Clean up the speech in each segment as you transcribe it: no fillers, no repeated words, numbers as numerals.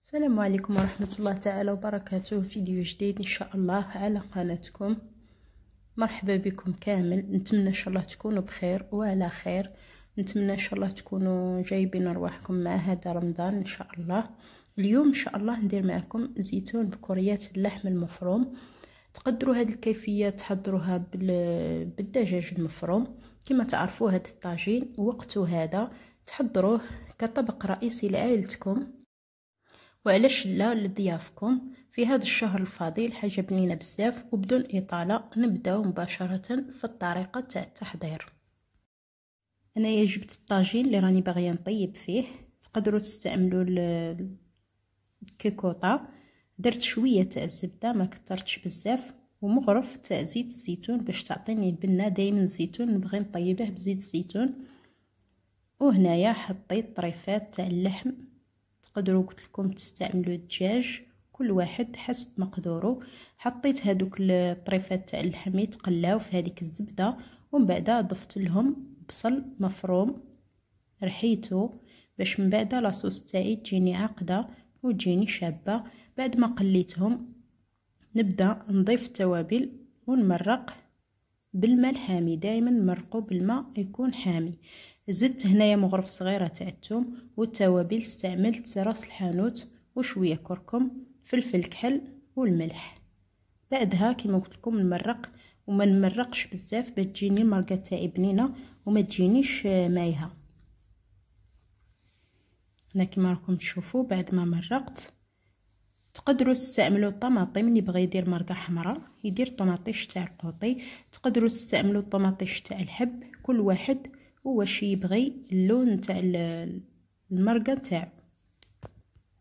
السلام عليكم ورحمة الله تعالى وبركاته. فيديو جديد ان شاء الله على قناتكم. مرحبا بكم كامل. نتمنى ان شاء الله تكونوا بخير وعلى خير. نتمنى ان شاء الله تكونوا جايبين ارواحكم مع هذا رمضان ان شاء الله. اليوم ان شاء الله ندير معكم زيتون بكريات اللحم المفروم. تقدروا هذه الكيفية تحضروها بالدجاج المفروم. كما تعرفوا هذا الطاجين وقته هذا تحضروه كطبق رئيسي لعائلتكم وعلاش لا لضيافكم في هذا الشهر الفضيل. حاجه بنينه بزاف. وبدون اطاله نبداو مباشره في الطريقه تاع التحضير. انايا جبت الطاجين اللي راني باغيه نطيب فيه. تقدروا تستعملوا الكيكوطه. درت شويه تاع الزبده ما كثرتش بزاف ومغرف تاع زيت الزيتون باش تعطيني البنه. دائما الزيتون نبغي نطيبه بزيت الزيتون. وهنايا حطيت طريفات تاع اللحم. تقدروا قلت لكم تستعملوا الدجاج كل واحد حسب مقدوره. حطيت هذوك الطريفات تاع اللحم يتقلاو في هذيك الزبده ومن بعد ضفت لهم بصل مفروم رحيته باش من بعد لاصوص تاعي تجيني عقده وتجيني شابه. بعد ما قليتهم نبدا نضيف التوابل ونمرق بالماء الحامي. دائما نمرقوا بالماء يكون حامي. زدت هنايا مغرف صغيره تاع الثوم والتوابل. استعملت راس الحانوت وشويه كركم فلفل كحل والملح. بعدها كما قلت لكم نمرق وما نمرقش بزاف باش تجيني المرقه تاعي بنينه وما تجينيش مايها. هنا كما راكم تشوفوا بعد ما مرقت تقدروا تستعملوا الطماطم. اللي بغى يدير مرقه حمراء يدير طماطيش تاع القوطي. تقدروا تستعملوا الطماطيش تاع الحب. كل واحد واش يبغي اللون تاع المرقه تاعو.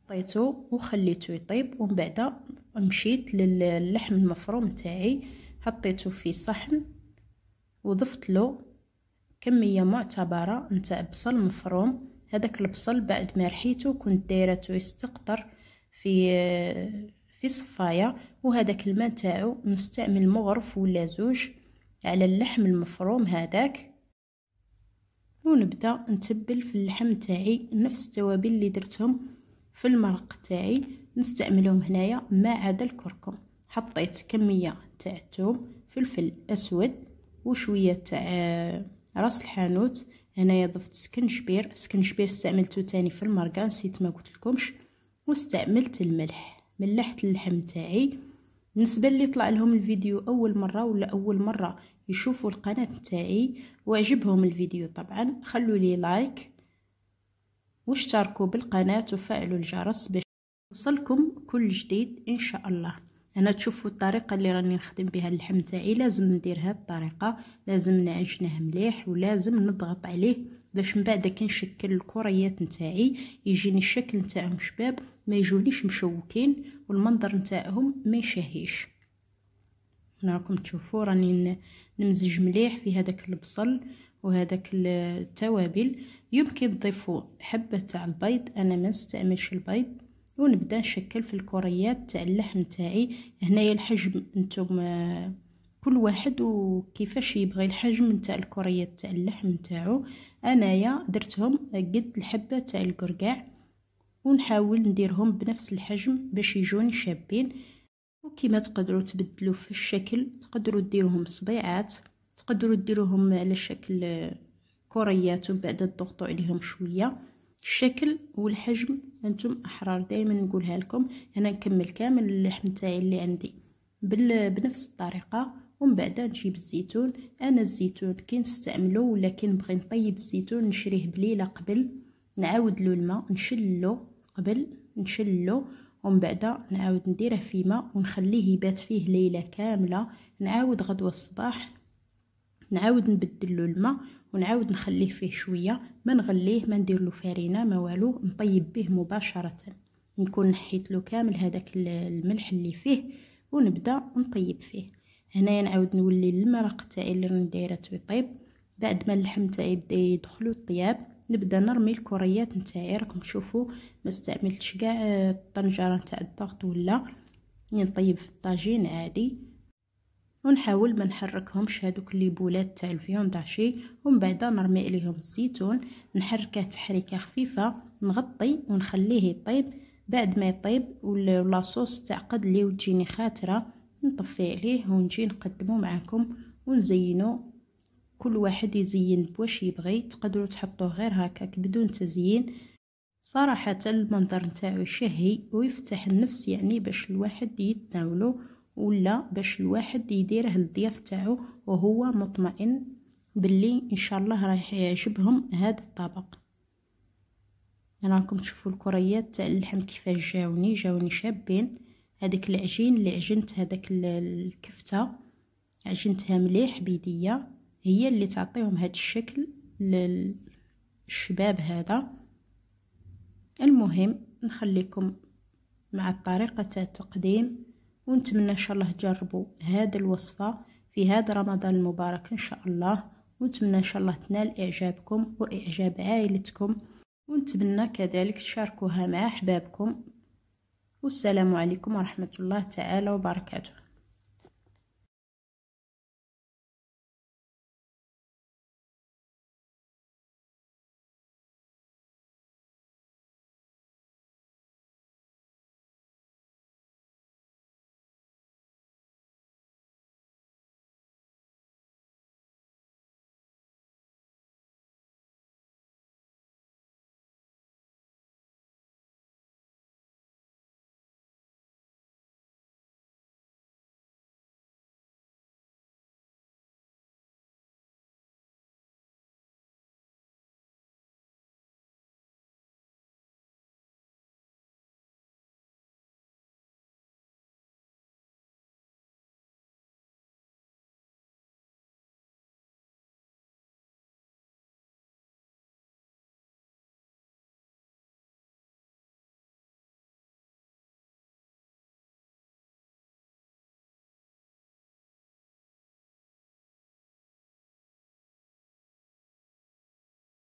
حطيته وخليته يطيب ومن بعد مشيت للحم المفروم تاعي. حطيته في صحن وضفت له كميه معتبره نتاع بصل مفروم. هذاك البصل بعد ما رحيته كنت دايرته يستقطر في صفايه. وهذاك الماء تاعو نستعمل مغرف ولا زوج على اللحم المفروم هذاك. ونبدا نتبل في اللحم تاعي نفس التوابل اللي درتهم في المرق تاعي نستعملهم هنايا ما عدا الكركم. حطيت كميه تاع الثوم فلفل اسود وشويه تاع راس الحانوت. هنايا ضفت سكنجبير استعملته تاني في المرقه نسيت ما قلت لكمش. واستعملت الملح. ملحت اللحم تاعي. بالنسبه اللي طلع لهم الفيديو اول مره ولا اول مره يشوفوا القناه تاعي وعجبهم الفيديو طبعا خلوا لي لايك واشتركوا بالقناه وفعلوا الجرس باش يوصلكم كل جديد ان شاء الله. انا تشوفوا الطريقه اللي راني نخدم بها اللحم تاعي لازم ندير هذه الطريقه. لازم نعجنه مليح ولازم نضغط عليه باش من بعد كي نشكل الكريات نتاعي يجيني الشكل نتاعهم شباب ما يجونيش مشوكين والمنظر نتاعهم ما يشهيش. هنا راكم تشوفوا راني نمزج مليح في هذاك البصل وهذاك التوابل. يمكن تضيفوا حبه تاع البيض انا ما نستعملش البيض. ونبدا نشكل في الكريات تاع اللحم تاعي. هنايا الحجم انتم كل واحد وكيفاش يبغي الحجم نتاع الكريات تاع اللحم نتاعو. انايا درتهم قد الحبه تاع القرقاع ونحاول نديرهم بنفس الحجم باش يجوني شابين. وكما تقدروا تبدلوا في الشكل تقدروا ديروهم صبيعات. تقدروا ديروهم على شكل كريات وبعد تضغطوا عليهم شويه. الشكل والحجم انتم احرار. دائما نقولها لكم. انا نكمل كامل اللحم تاعي اللي عندي بنفس الطريقه. ومن بعد نجيب الزيتون. انا الزيتون كي نستعمله ولا كي نبغي نطيب الزيتون نشريه بليله قبل نعاود له الماء نشلله قبل نشلله ومن بعد نعاود نديره في ماء ونخليه يبات فيه ليله كامله. نعاود غدوه الصباح نعاود نبدل له الماء ونعاود نخليه فيه شويه. ما نغليه ما ندير له فرينه ما والو. نطيب به مباشره. نكون نحيت له كامل هذاك الملح اللي فيه ونبدا نطيب فيه. هنايا نعاود نولي المرق تاعي اللي راني دايرته يطيب. بعد ما اللحم تاعي بدا يدخلوا الطياب نبدا نرمي الكريات نتاعي. راكم تشوفوا ما استعملتش كاع الطنجره تاع الضغط ولا نطيب في الطاجين عادي. ونحاول ما نحركهمش هذوك لي بولات تاع الفيونداشي. ومن بعد نرمي عليهم الزيتون نحركه تحريكه خفيفه نغطي ونخليه يطيب بعد ما يطيب واللاصوص تعقد لي وتجيني خاتره نطفي عليه ونجي نقدمه معكم ونزينه. كل واحد يزين بواش يبغي، تقدروا تحطوه غير هكاك بدون تزيين. صراحه المنظر نتاعو يشهي ويفتح النفس، يعني باش الواحد يتناولو ولا باش الواحد يديره للضياف تاعو وهو مطمئن باللي ان شاء الله راح يعجبهم هذا الطبق. راكم تشوفوا الكريات تاع اللحم كيفاش جاوني شابين. هذاك العجين اللي عجنت هذاك الكفته عجنتها مليح بيديا، هي اللي تعطيهم هذا الشكل للشباب هذا. المهم نخليكم مع الطريقه تاع التقديم، ونتمنى ان شاء الله تجربوا هذه الوصفه في هذا رمضان المبارك ان شاء الله، ونتمنى ان شاء الله تنال اعجابكم واعجاب عائلتكم، ونتمنى كذلك تشاركوها مع احبابكم. والسلام عليكم ورحمه الله تعالى وبركاته.